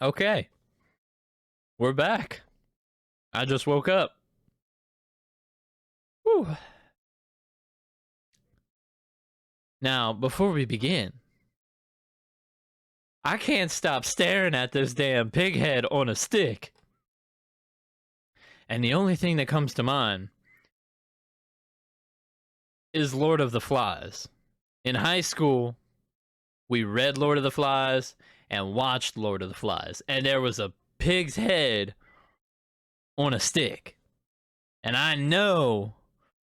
Okay, we're back. I just woke up. Whew. Now, before we begin, I can't stop staring at this damn pig head on a stick. And the only thing that comes to mind is Lord of the Flies. In high school, we read Lord of the Flies and watched Lord of the Flies. And there was a pig's head on a stick. And I know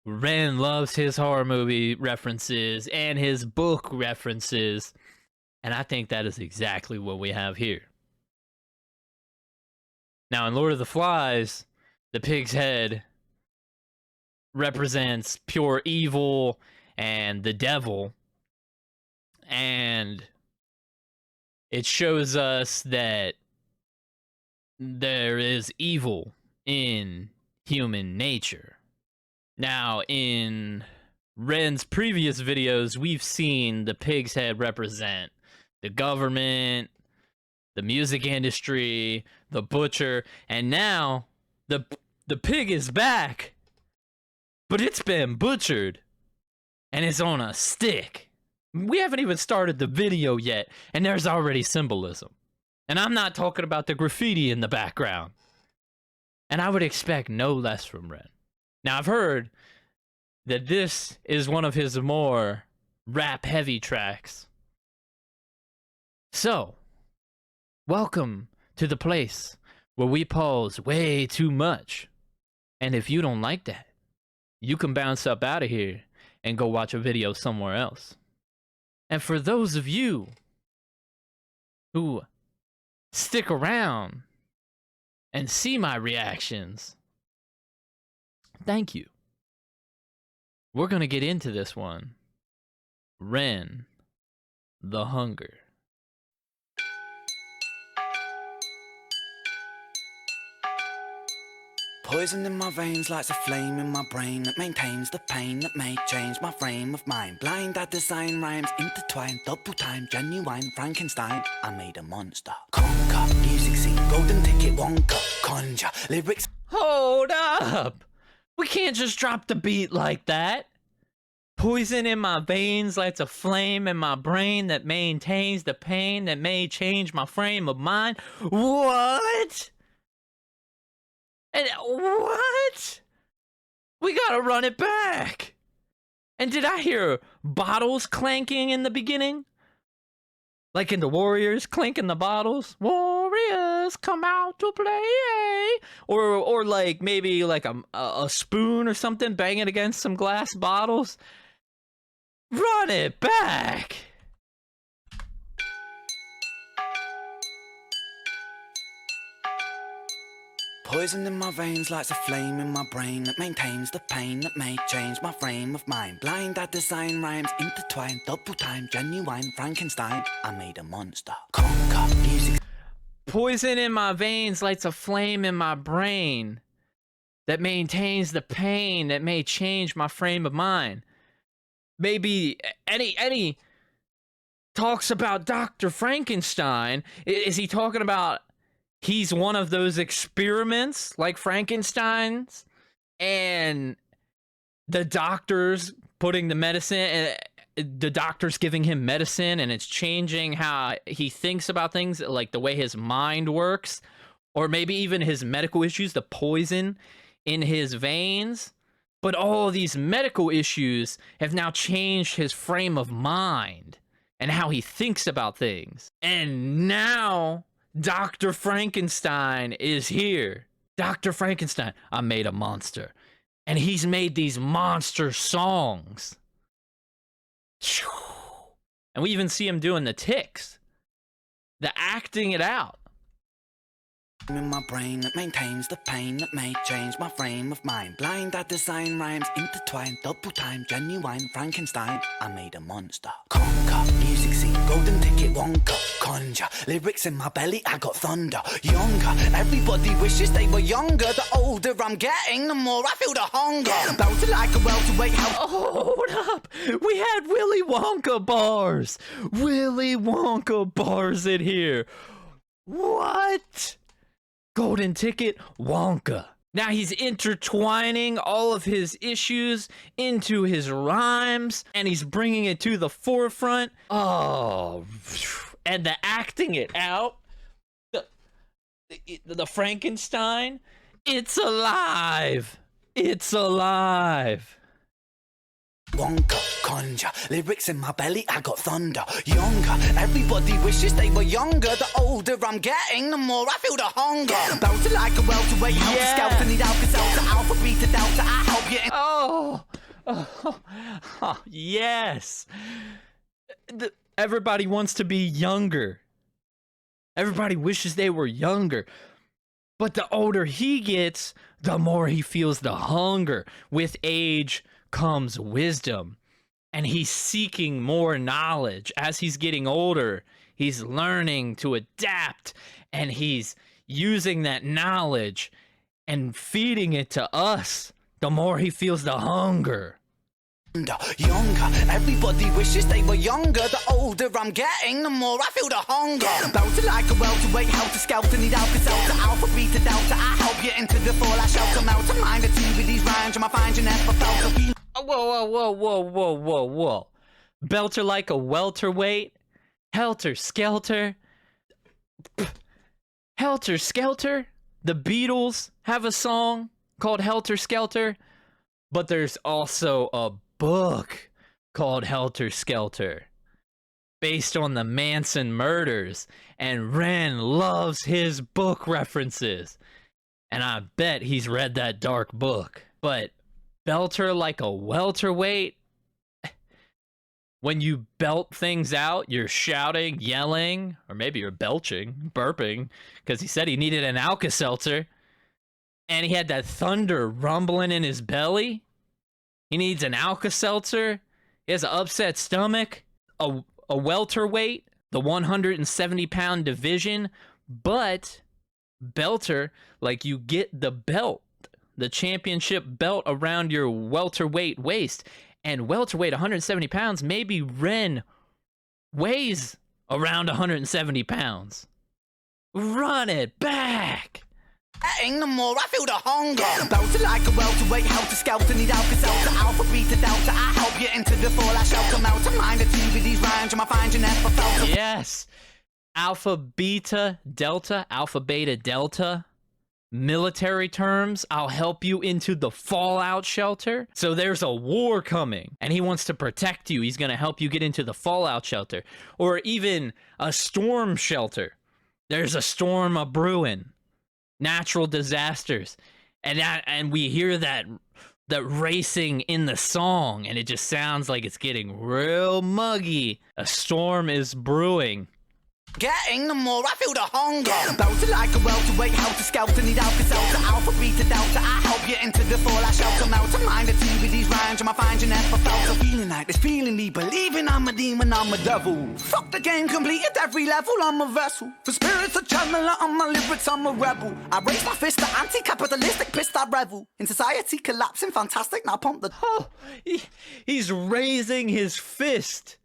Ren loves his horror movie references and his book references. And I think that is exactly what we have here. Now, in Lord of the Flies, the pig's head represents pure evil and the devil. And it shows us that there is evil in human nature. Now, in Ren's previous videos, we've seen the pig's head represent the government, the music industry, the butcher, and now the pig is back, but it's been butchered, and it's on a stick. We haven't even started the video yet, and there's already symbolism. And I'm not talking about the graffiti in the background. And I would expect no less from Ren. Now, I've heard that this is one of his more rap-heavy tracks. So, welcome to the place where we pause way too much. And if you don't like that, you can bounce up out of here and go watch a video somewhere else. And for those of you who stick around and see my reactions, thank you. We're going to get into this one. Ren, the Hunger. Poison in my veins lights a flame in my brain that maintains the pain that may change my frame of mind. Blind, I design rhymes intertwined, double time, genuine Frankenstein. I made a monster. Conquer, music scene, golden ticket, Wonka, conjure, lyrics. Hold up! We can't just drop the beat like that. Poison in my veins lights a flame in my brain that maintains the pain that may change my frame of mind. What? And what? We gotta run it back. And did I hear bottles clanking in the beginning? Like in the Warriors clanking the bottles? Warriors come out to play. Or like maybe like a spoon or something banging against some glass bottles. Run it back. Poison in my veins lights a flame in my brain that maintains the pain that may change my frame of mind. Blind, I design rhymes intertwined, double time, genuine Frankenstein. I made a monster. Conquer, music. Poison in my veins lights a flame in my brain that maintains the pain that may change my frame of mind. Maybe Eddie talks about Dr. Frankenstein. Is he talking about he's one of those experiments like Frankenstein's, and the doctors putting the medicine, the doctors giving him medicine, and it's changing how he thinks about things, like the way his mind works, or maybe even his medical issues, the poison in his veins. But all these medical issues have now changed his frame of mind and how he thinks about things. And now Dr. Frankenstein is here. Dr. Frankenstein, I made a monster. And he's made these monster songs. And we even see him doing the ticks. The acting it out. In my brain that maintains the pain that may change my frame of mind. Blind, I design rhymes intertwined, double time, genuine Frankenstein. I made a monster. Conquer, music scene, golden ticket, Wonka, conjure, lyrics in my belly, I got thunder. Younger, everybody wishes they were younger. The older I'm getting, the more I feel the hunger. Bouncing like a welterweight. Hold up, we had Willy Wonka bars. Willy Wonka bars in here. What? Golden ticket, Wonka. Now he's intertwining all of his issues into his rhymes, and he's bringing it to the forefront. Oh, and the acting it out. The Frankenstein, it's alive. It's alive. Wonka, conjure, lyrics in my belly, I got thunder. Younger, everybody wishes they were younger. The older I'm getting, the more I feel the hunger. Belted like a welterweight, helter skelter, need Alka-Seltzer, alpha, beta, delta, I help you in. Oh, yes. Everybody wants to be younger. Everybody wishes they were younger. But the older he gets, the more he feels the hunger. With age comes wisdom. And he's seeking more knowledge. As he's getting older, he's learning to adapt. And he's using that knowledge and feeding it to us. The more he feels the hunger. Younger, everybody wishes they were younger. The older I'm getting, the more I feel the hunger. Belted like a welterweight, helter skelter, need Alka-Seltzer, alpha, beta, delta. I help you into the fall, I shelter, melt. A mind of two with these rhymes, and I find you never felt a Whoa. Belter like a welterweight? Helter skelter? Helter skelter? The Beatles have a song called Helter Skelter, but there's also a book called Helter Skelter based on the Manson murders, and Ren loves his book references, and I bet he's read that dark book. But belter like a welterweight, when you belt things out, you're shouting, yelling, or maybe you're belching, burping, because he said he needed an Alka-Seltzer, and he had that thunder rumbling in his belly. He needs an Alka-Seltzer. He has an upset stomach. A welterweight, the 170-pound division. But belter, like you get the belt, the championship belt around your welterweight waist. And welterweight, 170 pounds, maybe Ren weighs around 170 pounds. Run it back. The more I feel the hunger. Belted like a welterweight, helter skelter, need Alka-Seltzer, alpha, beta, delta. I help you into the fall, I shelter, melt. A mind of two with these rhymes, and I find you never felt. Yes. Alpha, beta, delta, alpha, beta, delta. Military terms, I'll help you into the fallout shelter. So there's a war coming, and he wants to protect you. He's going to help you get into the fallout shelter. Or even a storm shelter. There's a storm a-brewing. Natural disasters, and we hear that racing in the song, and it just sounds like it's getting real muggy. A storm is brewing. The more I feel the hunger. Belted like a welterweight, helter skelter, need Alka-Seltzer, alpha, beta, delta. I help you into the fall, I shelter, melt. A mind of two with these rhymes, and I find you never felt. A feeling like this, feeling me, believing I'm a demon, I'm a devil. Fuck the game, completed every level, I'm a vessel. For spirits a channeler, on my lyrics, I'm a rebel. I raise my fist, the anti-capitalistic pissed, I revel. In society collapsing, fantastic, now pump the... Oh, he's raising his fist.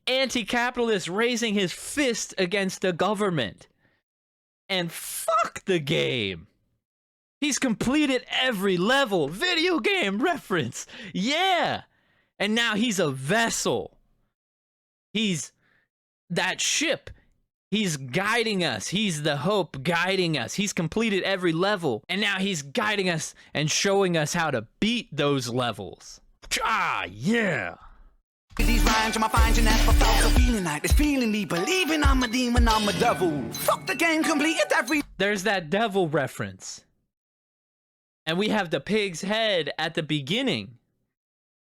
Anti-capitalist raising his fist against the government. And fuck the game. He's completed every level. Video game reference. Yeah. And now he's a vessel. He's that ship. He's guiding us. He's the hope guiding us. He's completed every level. And now he's guiding us and showing us how to beat those levels. Ah, yeah. These rhymes, and I find you never felt. A feeling like this, feeling me, believing I'm a demon, I'm a devil. Fuck the game, completed every... There's that devil reference. And we have the pig's head at the beginning.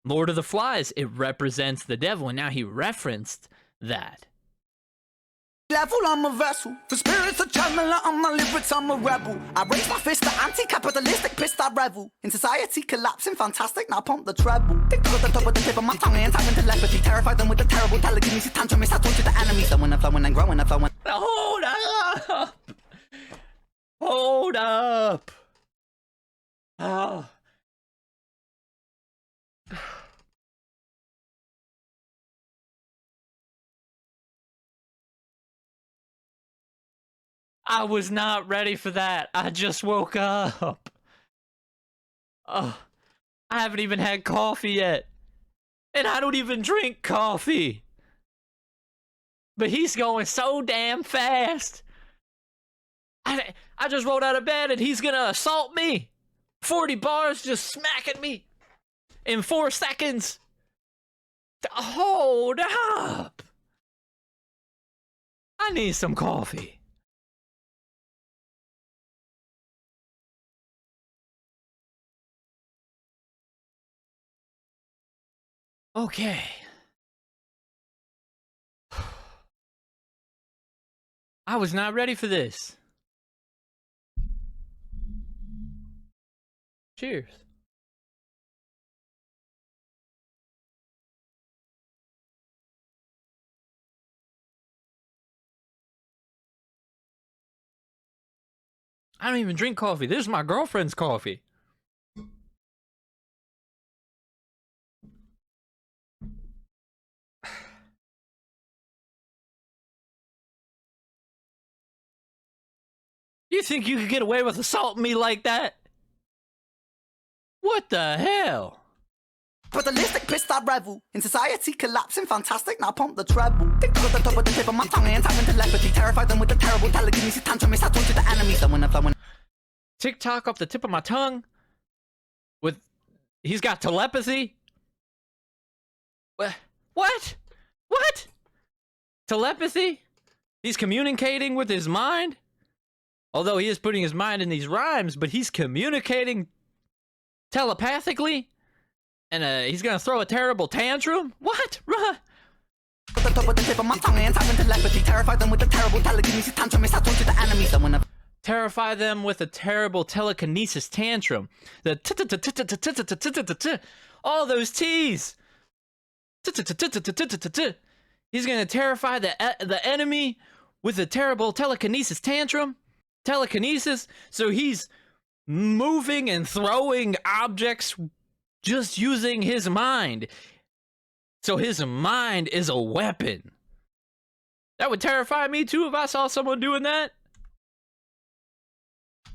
Lord of the Flies, it represents the devil, and now he referenced that. Level, I'm a vessel. For spirits a channeler, on my lyrics, I'm a rebel. I raise my fist, the anti-capitalistic pissed, I revel. In society collapsing, fantastic, now pump the treble. Tick to the top with the tip of my tongue, and time into telepathy. Terrify them with the terrible telekinesis, tantrum, I torture the enemies. Flowing and flowing and growing and flowing. Hold up! Hold up! Oh. I was not ready for that. I just woke up. Oh, I haven't even had coffee yet. And I don't even drink coffee. But he's going so damn fast. I just rolled out of bed and he's gonna assault me. 40 bars just smacking me in 4 seconds. Hold up. I need some coffee. Okay. I was not ready for this. Cheers. I don't even drink coffee. This is my girlfriend's coffee. You think you could get away with assaulting me like that? What the hell? Capitalistic pissed I revel in society collapsing, fantastic. Now pump the treble. Tick to the top with the tip of my tongue and time telepathy. Terrify them with the terrible telekinesis tantrum. It's out to the enemy. Flowing. TikTok off the tip of my tongue. With he's got telepathy. What? What? Telepathy? He's communicating with his mind? Although he is putting his mind in these rhymes, but he's communicating telepathically? And he's gonna throw a terrible tantrum? What? The top with the tip of my tongue and time telepathy. Terrify them with the terrible telekinesis tantrum. It's out to the enemy. Terrify them with a terrible telekinesis tantrum. The all those T's. He's gonna terrify the enemy with a terrible telekinesis tantrum. Telekinesis, so he's moving and throwing objects just using his mind. So his mind is a weapon. That would terrify me too if I saw someone doing that.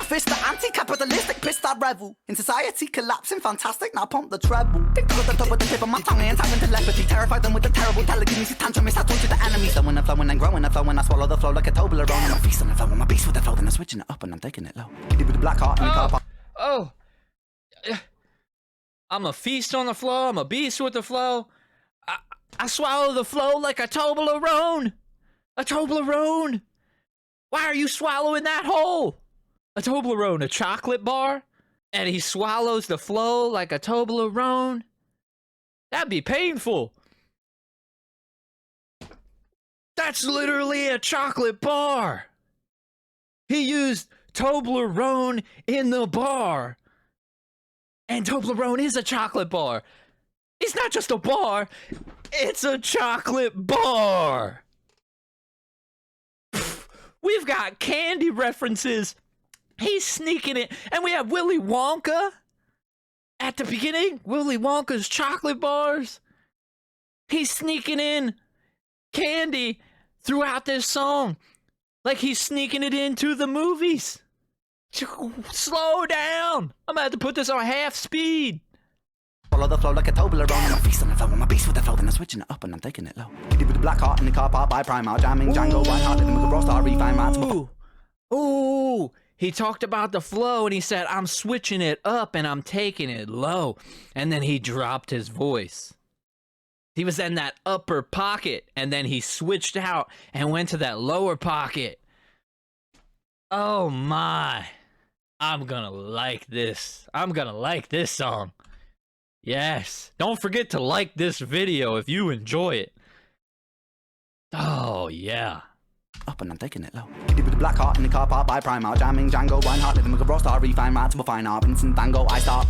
Fist the anti-capitalistic pissed I revel in society collapsing, fantastic. Now pump the treble. Tick to the top with the tip of my tongue and time telepathy. Terrify them with the terrible telekinesis tantrum. It's out to the enemy. Flowing and flowing and growing and flowing. I swallow the flow like a Toblerone. And I'm feasting and flowing. My beast with the flow, then I'm switching it up and I'm taking it low. Kitty with the black heart and the car park. Oh. I'm a feast on the flow. I'm a beast with the flow. I swallow the flow like a Toblerone. A Toblerone. Why are you swallowing that whole? A Toblerone, a chocolate bar? And he swallows the flow like a Toblerone? That'd be painful. That's literally a chocolate bar. He used Toblerone in the bar. And Toblerone is a chocolate bar. It's not just a bar, it's a chocolate bar. We've got candy references. He's sneaking it. And we have Willy Wonka at the beginning. Willy Wonka's chocolate bars. He's sneaking in candy throughout this song. Like he's sneaking it into the movies. Slow down. I'm about to put this on half speed. Follow the flow like a Toblerone. And I'm feasting and flowing. My beast with the flow, then I'm switching it up and I'm taking it low. Kitty with the black heart in the car park by Primark. Jamming Django, one heart, living with a raw star, refine rats. Ooh. He talked about the flow and he said, I'm switching it up and I'm taking it low. And then he dropped his voice. He was in that upper pocket and then he switched out and went to that lower pocket. Oh my. I'm gonna like this. I'm gonna like this song. Yes. Don't forget to like this video if you enjoy it. Oh yeah. Up and I'm taking it low. Kitty with the black heart in the car park by Primark. Jamming Django, one heart, living with a raw star, refine rats, we'll find art. Vincent Van Gogh, I start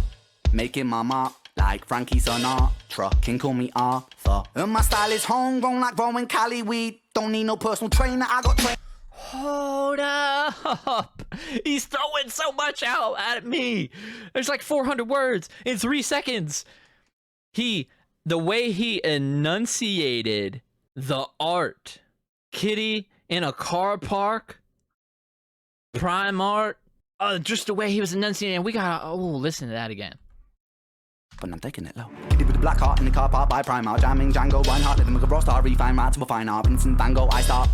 making my mark like Frankie Sinatra. Can call me Arthur. And my style is homegrown like growing Cali weed. Don't need no personal trainer, I got trained. Hold up. He's throwing so much out at me. There's like 400 words in 3 seconds. The way he enunciated the art, kitty in a car park, prime art. Just the way he was enunciating. We gotta listen to that again. But I'm taking it low. Kitty with a black heart in the car park by Primark. Jamming Django, wine heart, living with a raw star. Refine right to a fine art. Vincent Van Gogh, I start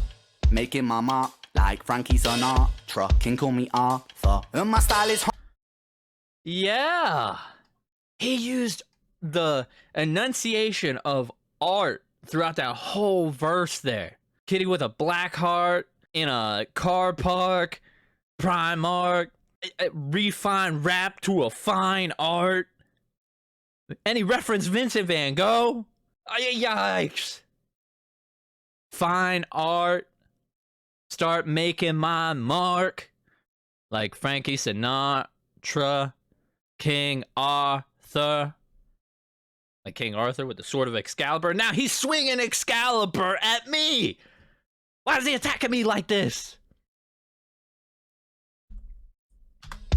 making my mark like Frankie Sinatra. King call me Arthur. And my style is Yeah. He used the enunciation of art throughout that whole verse there. Kitty with a black heart in a car park. Primark. Refined rap to a fine art. And he referenced Vincent Van Gogh. Yikes. Fine art. Start making my mark. Like Frankie Sinatra. King Arthur. Like King Arthur with the sword of Excalibur. Now he's swinging Excalibur at me. Why is he attacking me like this?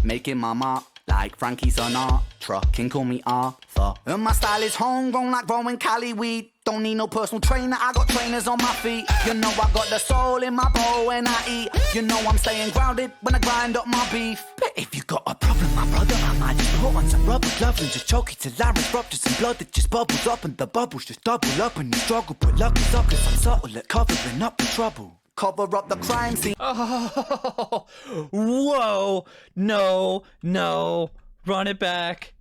making my mark like Frankie Sinatra. King call me Arthur. And my style is homegrown like growing Cali weed. Don't need no personal trainer, I got trainers on my feet. You know I got the soul in my bowl when I eat. You know I'm staying grounded when I grind up my beef. But if you got a problem, my brother, I might just put on some rubber gloves and just choke it till larynx ruptures and blood that just bubbles up. And the bubbles just double up and you struggle. But luck is up cause I'm subtle at covering up the trouble. Cover up the crime scene. Oh, whoa, no, run it back.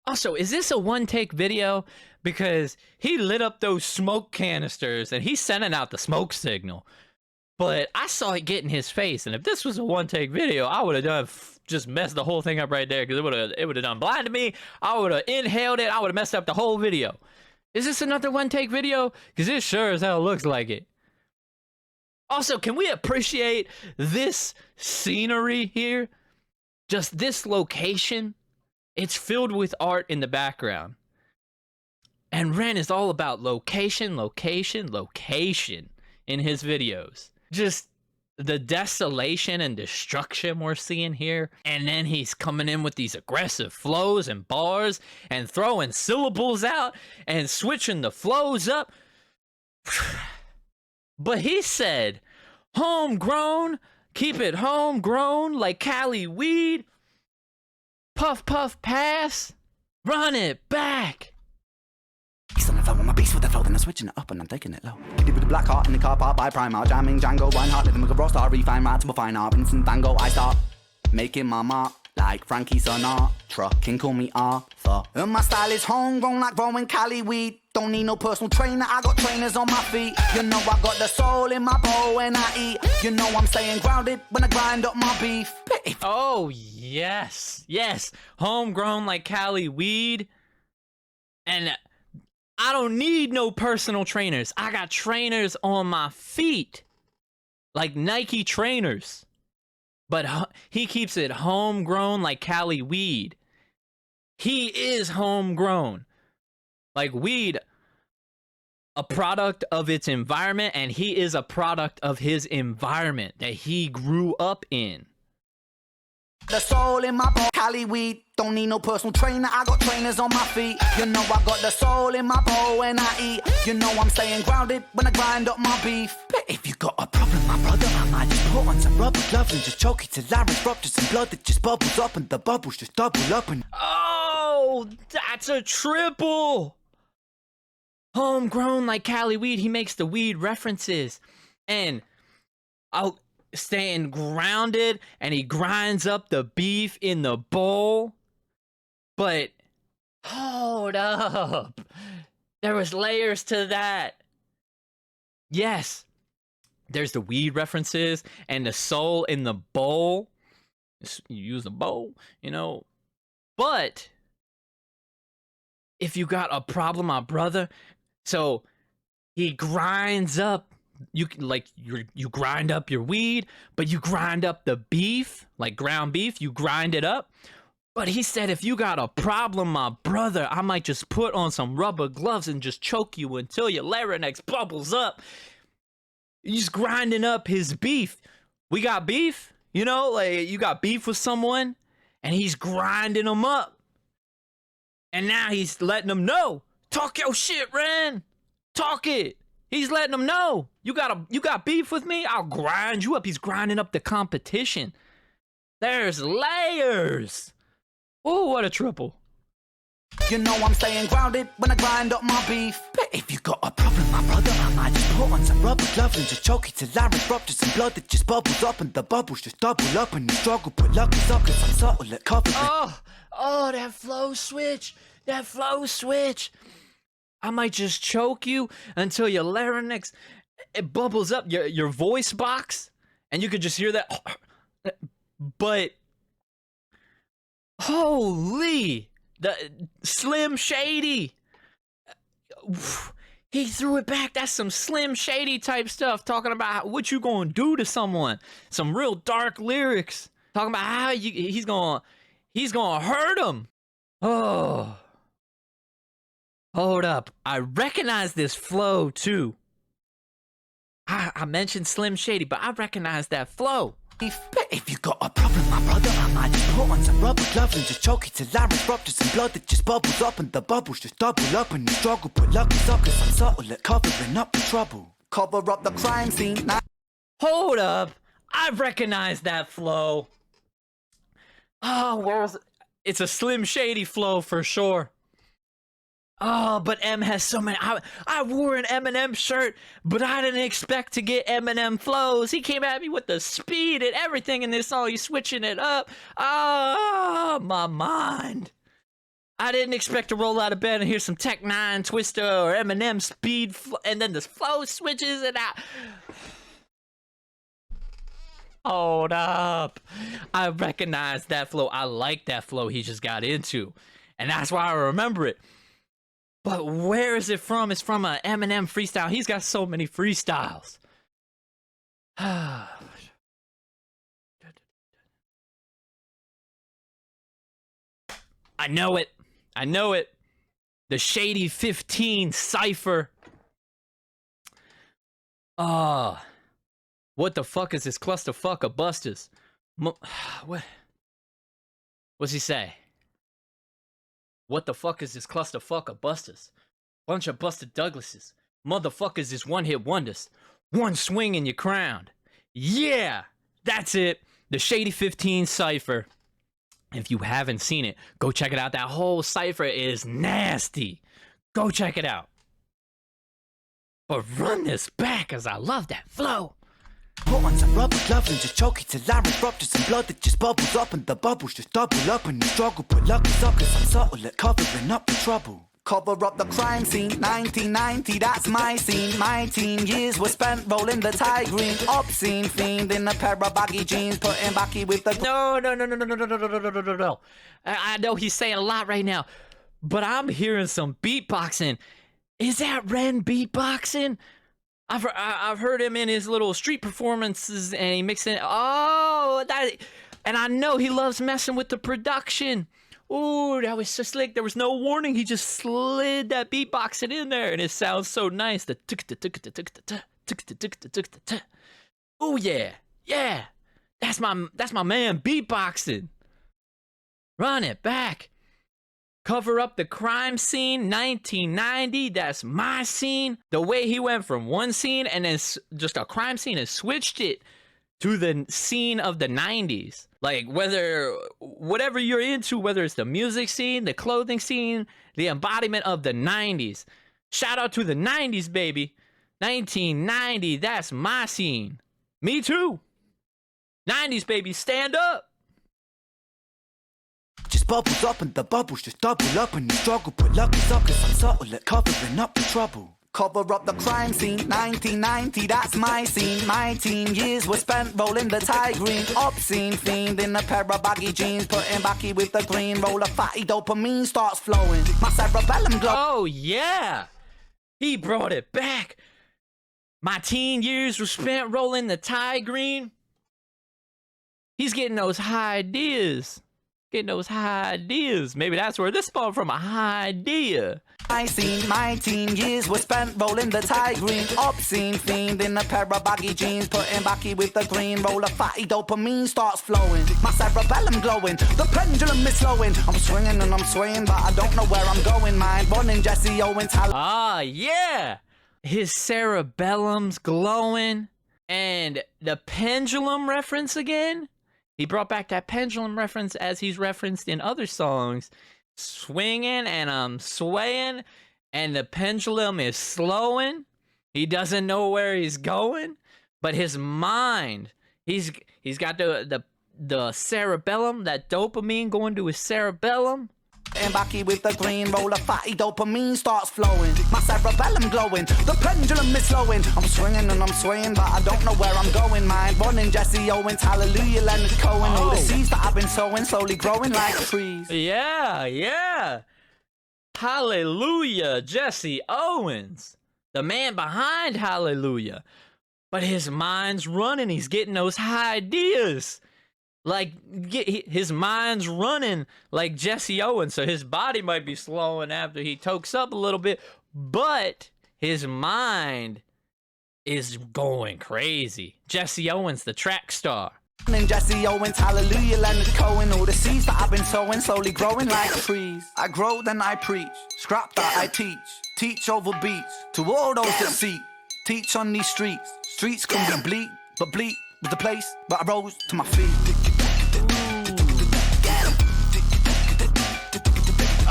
Also, is this a one-take video? Because he lit up those smoke canisters and he's sending out the smoke signal. But I saw it get in his face, and if this was a one-take video, I would have done just messed the whole thing up right there, because it would have done blinded me. I would have inhaled it. I would have messed up the whole video. Is this another one-take video? Because it sure as hell looks like it. Also, can we appreciate this scenery here? Just this location. It's filled with art in the background. And Ren is all about location, location, location in his videos. Just the desolation and destruction we're seeing here. And then he's coming in with these aggressive flows and bars and throwing syllables out and switching the flows up. But he said, homegrown, keep it homegrown like Cali weed. Puff, puff, pass, run it back. He's on the phone with my beast with the flow, then I'm switching it up and I'm taking it low. Kitty with a black heart in the car park by Primark. Jamming Django, wine heart, living with a raw star. Refine right to a fine art. Vincent Van Gogh, I start making my mark like Frankie Sinatra. King call me Arthur. And my style is homegrown like growing Cali weed. Don't need no personal trainer, I got trainers on my feet. You know I got the soul in my bowl when I eat. You know I'm staying grounded when I grind up my beef. Oh, yes. Yes. Homegrown like Cali weed. And I don't need no personal trainers. I got trainers on my feet. Like Nike trainers. But he keeps it homegrown like Cali weed. He is homegrown. Like weed, a product of its environment, and he is a product of his environment that he grew up in. The soul in my bowl, Cali weed. Don't need no personal trainer, I got trainers on my feet. You know I got the soul in my bowl when I eat. You know I'm staying grounded when I grind up my beef. But if you got a problem, my brother, I might just put on some rubber gloves and just choke it till larynx ruptures and blood that just bubbles up and the bubbles just double up and... Oh, that's a triple! Homegrown like Cali weed, he makes the weed references. And I'll staying grounded, and he grinds up the beef in the bowl. But hold up, there was layers to that. Yes, there's the weed references and the soul in the bowl. You use a bowl, you know. But if you got a problem, my brother, so he grinds up. You grind up your weed, but you grind up the beef, like ground beef, you grind it up. But he said, if you got a problem, my brother, I might just put on some rubber gloves and just choke you until your larynx bubbles up. He's grinding up his beef. We got beef, you know, like you got beef with someone and he's grinding them up. And now he's letting them know, talk your shit, Ren. Talk it. He's letting them know. You got beef with me? I'll grind you up. He's grinding up the competition. There's layers. Oh, what a triple. You know I'm staying grounded when I grind up my beef. But if you got a problem, my brother, I might just put on some rubber gloves and just choke it till I rupture some blood that just bubbles up, and the bubbles just double up and you struggle. But lucky suckers, I'm subtle at covering. Oh, that flow switch. That flow switch. I might just choke you until your larynx, it bubbles up your voice box, and you could just hear that. But holy, the Slim Shady, he threw it back. That's some Slim Shady type stuff, talking about what you gonna do to someone. Some real dark lyrics, talking about how he's gonna hurt him. Oh. Hold up. I recognize this flow, too. I mentioned Slim Shady, but I recognize that flow. If you got a problem, my brother, I might just put on some rubber gloves and just choke it till I rupture some blood that just bubbles up, and the bubbles just double up and you struggle. But lucky suckers, I'm subtle at covering up the trouble. Cover up the crime scene. Hold up. I recognize that flow. Oh, where's it? It's a Slim Shady flow for sure. Oh, but M has so many. I wore an Eminem shirt, but I didn't expect to get Eminem flows. He came at me with the speed and everything in this song. He's switching it up. Oh, my mind. I didn't expect to roll out of bed and hear some Tech 9 Twista or Eminem speed, and then the flow switches and I... Hold up. I recognize that flow. I like that flow he just got into, and that's why I remember it. But where is it from? It's from an Eminem freestyle. He's got so many freestyles. I know it. I know it. The Shady 15 Cypher. What the fuck is this clusterfuck of busters? What? What's he say? What the fuck is this clusterfuck of busters? Bunch of busted Douglases. Motherfuckers is one-hit wonders. One swing and you're crowned. Yeah! That's it. The Shady 15 Cypher. If you haven't seen it, go check it out. That whole cypher is nasty. Go check it out. But run this back, cause I love that flow. Put on some rubber gloves and just choke it till I rupture some blood that just bubbles up, and the bubbles just double up and you struggle. But lucky suckers, I'm subtle at covering up the trouble. Cover up the crime scene, 1990, that's my scene. My teen years were spent rolling the Thai green. Obscene fiend in a pair of baggy jeans, putting backy with the... No. I know he's saying a lot right now, but I'm hearing some beatboxing. Is that Ren beatboxing? I've heard him in his little street performances, and he mixing. Oh, that, and I know he loves messing with the production. Ooh, that was so slick. There was no warning. He just slid that beatboxing in there, and it sounds so nice. The oh yeah. That's my man beatboxing. Run it back. Cover up the crime scene, 1990, that's my scene. The way he went from one scene and then just a crime scene and switched it to the scene of the 90s. Like, whatever you're into, whether it's the music scene, the clothing scene, the embodiment of the 90s. Shout out to the 90s, baby. 1990, that's my scene. Me too. 90s, baby, stand up. Just bubbles up and the bubbles just double up and you struggle. But lucky suckers, I'm subtle at covering up the trouble. Cover up the crime scene, 1990, that's my scene. My teen years were spent rolling the Thai green. Obscene fiend in a pair of baggy jeans, putting backy with the green. Roll a fatty, dopamine starts flowing. My cerebellum glow. Oh yeah, he brought it back. My teen years were spent rolling the Thai green. He's getting those high ideas. Maybe that's where this spawned from, a high idea. I seen my teen years were spent rolling the Thai green. Obscene fiend in a pair of baggy jeans, putting backy with the green. Roll a fatty, dopamine starts flowing. My cerebellum glowing, the pendulum is slowing. I'm swinging and I'm swaying, but I don't know where I'm going. Mind running, Jesse Owens. Ah, yeah. his cerebellum's glowing. And the pendulum reference again, he brought back that pendulum reference as he's referenced in other songs. Swinging and I'm swaying, and the pendulum is slowing. He doesn't know where he's going, but his mind, he's got the cerebellum, that dopamine going to his cerebellum. And backy with the green roll of fatty dopamine starts flowing. My cerebellum glowing, the pendulum is slowing. I'm swinging and I'm swaying, but I don't know where I'm going. Mind running, Jesse Owens, hallelujah, Leonard Cohen. All the seeds that I've been sowing, slowly growing like trees. Yeah. Hallelujah, Jesse Owens, the man behind Hallelujah. But his mind's running, he's getting those high ideas. Like, his mind's running like Jesse Owens, so his body might be slowing after he tokes up a little bit, but his mind is going crazy. Jesse Owens, the track star. And Jesse Owens, hallelujah, Leonard Cohen. All the seeds that I've been sowing, slowly growing like trees. I grow, then I preach. Scrap that I teach. Teach over beats to all those that seek. Teach on these streets. Streets can be bleak, but bleak was the place. But I rose to my feet.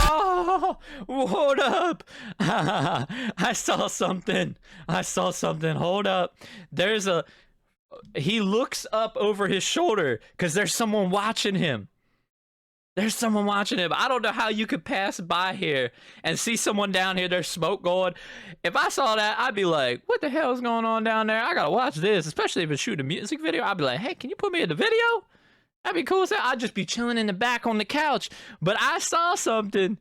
Oh, hold up. I saw something. Hold up. He looks up over his shoulder because there's someone watching him. I don't know how you could pass by here and see someone down here. There's smoke going. If I saw that, I'd be like, what the hell is going on down there? I gotta watch this, especially if it's shooting a music video. I'd be like, hey, can you put me in the video? That'd be cool. I'd just be chilling in the back on the couch. But I saw something.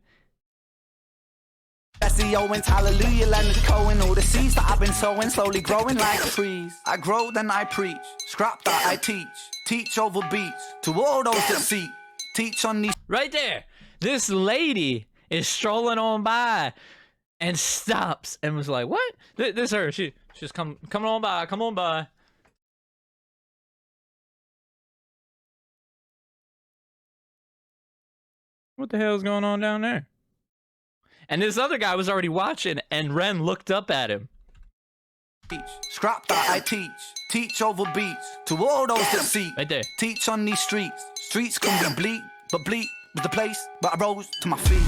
Jesse Owens, hallelujah, Leonard Cohen. All the seeds that I've been sowing, slowly growing like trees. I grow, then I preach. Scrap that I teach. Teach over beats to all those that seek. Teach on these. Right there. This lady is strolling on by and stops and was like, what? This her. She's coming on by. Come on by. What the hell is going on down there? And this other guy was already watching, and Ren looked up at him. Scrap that I teach. Teach over beats to all those that seek. Right there. Teach on these streets. Streets can be bleak, but bleak was the place. But I rose to my feet.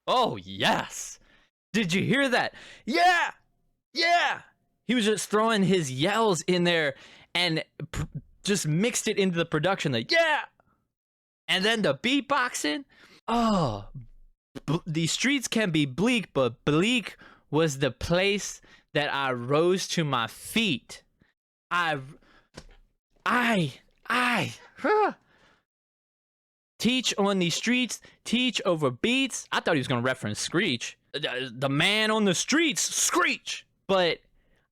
Oh, yes. Did you hear that? Yeah. He was just throwing his yells in there and just mixed it into the production. Like, yeah. And then the beatboxing. Oh, these streets can be bleak, but bleak was the place that I rose to my feet. Teach on these streets, teach over beats. I thought he was going to reference Screech. The man on the streets, Screech. But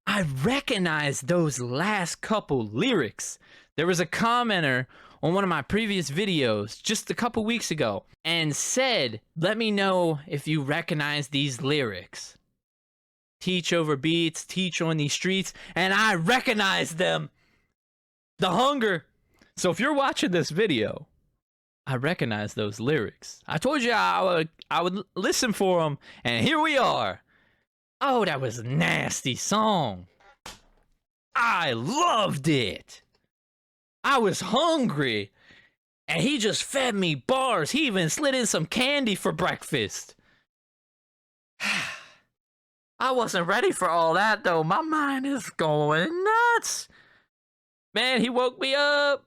I recognized those last couple lyrics. There was a commenter on one of my previous videos just a couple weeks ago and said, let me know if you recognize these lyrics. Teach over beats, teach on these streets. And I recognized them. The hunger. So if you're watching this video, I recognize those lyrics. I told you I would listen for them, and here we are. Oh, that was a nasty song. I loved it. I was hungry, and he just fed me bars. He even slid in some candy for breakfast. I wasn't ready for all that, though. My mind is going nuts. Man, he woke me up.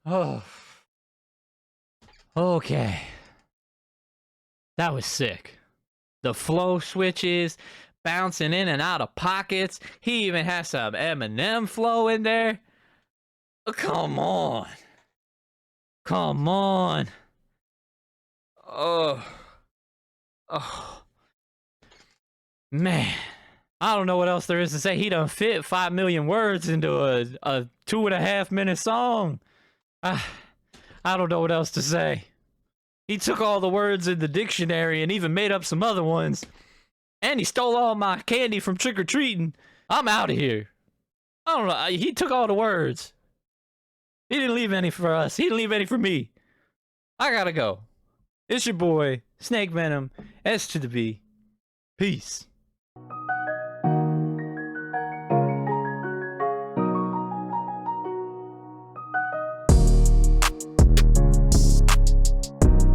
Oh. Okay. That was sick. The flow switches, bouncing in and out of pockets. He even has some Eminem flow in there. Oh, come on. Come on. Oh. Man. I don't know what else there is to say. He done fit 5 million words into a 2.5 minute song. I don't know what else to say. He took all the words in the dictionary and even made up some other ones. And he stole all my candy from trick-or-treating. I'm out of here. I don't know. He took all the words. He didn't leave any for us. He didn't leave any for me. I gotta go. It's your boy, Snake Venom, S to the B. Peace.